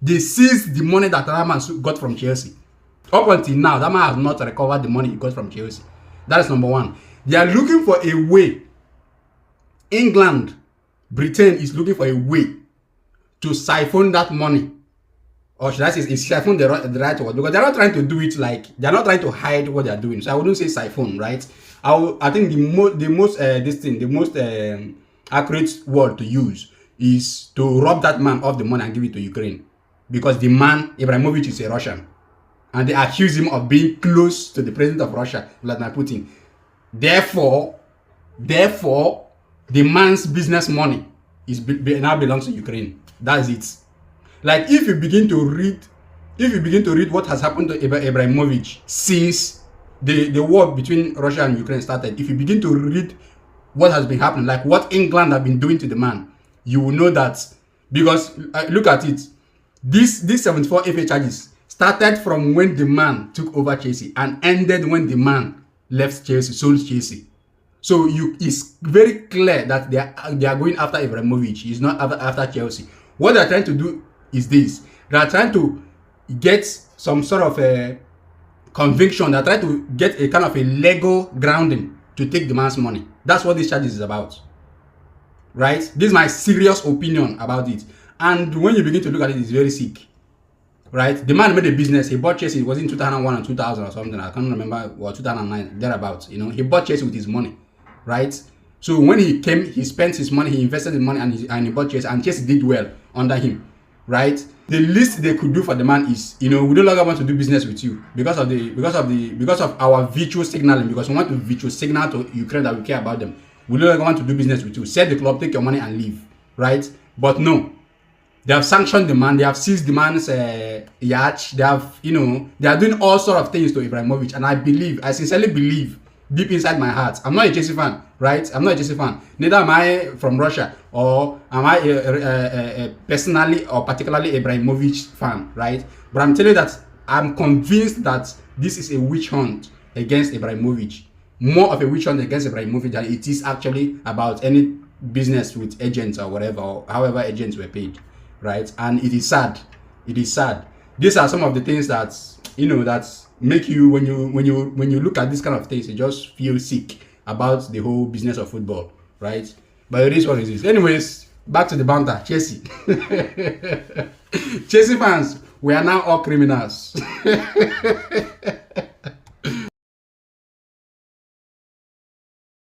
They seized the money that man got from Chelsea. Up until now, that man has not recovered the money he got from Chelsea. That is number one. They are looking for a way. England, Britain is looking for a way to siphon that money. Or should I say, is siphon the right word? Because they're not trying to do it like, they're not trying to hide what they're doing. So I wouldn't say siphon, right? I think the most accurate word to use is to rob that man of the money and give it to Ukraine. Because the man, Ibrahimovic, is a Russian. And they accuse him of being close to the president of Russia, Vladimir Putin. Therefore, the man's business money now belongs to Ukraine. That's it. Like if you begin to read what has happened to Ibrahimovic since the war between Russia and Ukraine started, if you begin to read what has been happening, like what England have been doing to the man, you will know that. Because look at it, these 74 FA charges started from when the man took over Chelsea and ended when the man left Chelsea, sold Chelsea. So it's very clear that they are going after Ibrahimovic. He's not after Chelsea. What they're trying to do is this. They are trying to get some sort of a conviction. They're trying to get a kind of a legal grounding to take the man's money. That's what this charge is about. Right? This is my serious opinion about it. And when you begin to look at it, it's very sick. Right? The man made a business. He bought Chelsea. It was in 2001 and 2000 or something. I can't remember. Or 2009, thereabouts. You know, he bought Chelsea with his money. Right? So when he came, he spent his money, he invested his money, and he bought Chelsea. And Chelsea did well under him. Right? The least they could do for the man is, you know, we no longer want to do business with you because of our virtue signaling. Because we want to virtue signal to Ukraine that we care about them. We no longer want to do business with you. Sell the club, take your money, and leave. Right? But no. They have sanctioned the man. They have seized the man's yacht. They have, you know, they are doing all sort of things to Ibrahimovic. And I sincerely believe, deep inside my heart, I'm not a Chelsea fan, right? I'm not a Chelsea fan. Neither am I from Russia, or am I personally or particularly Ibrahimovic fan, right? But I'm telling you that I'm convinced that this is a witch hunt against Ibrahimovic. More of a witch hunt against Ibrahimovic than it is actually about any business with agents or whatever, or however agents were paid. Right? And it is sad. It is sad. These are some of the things that, you know, that make you, when you look at this kind of things, you just feel sick about the whole business of football, right? But it is what it is. Anyways, back to the banter. Chelsea. Chelsea fans, we are now all criminals.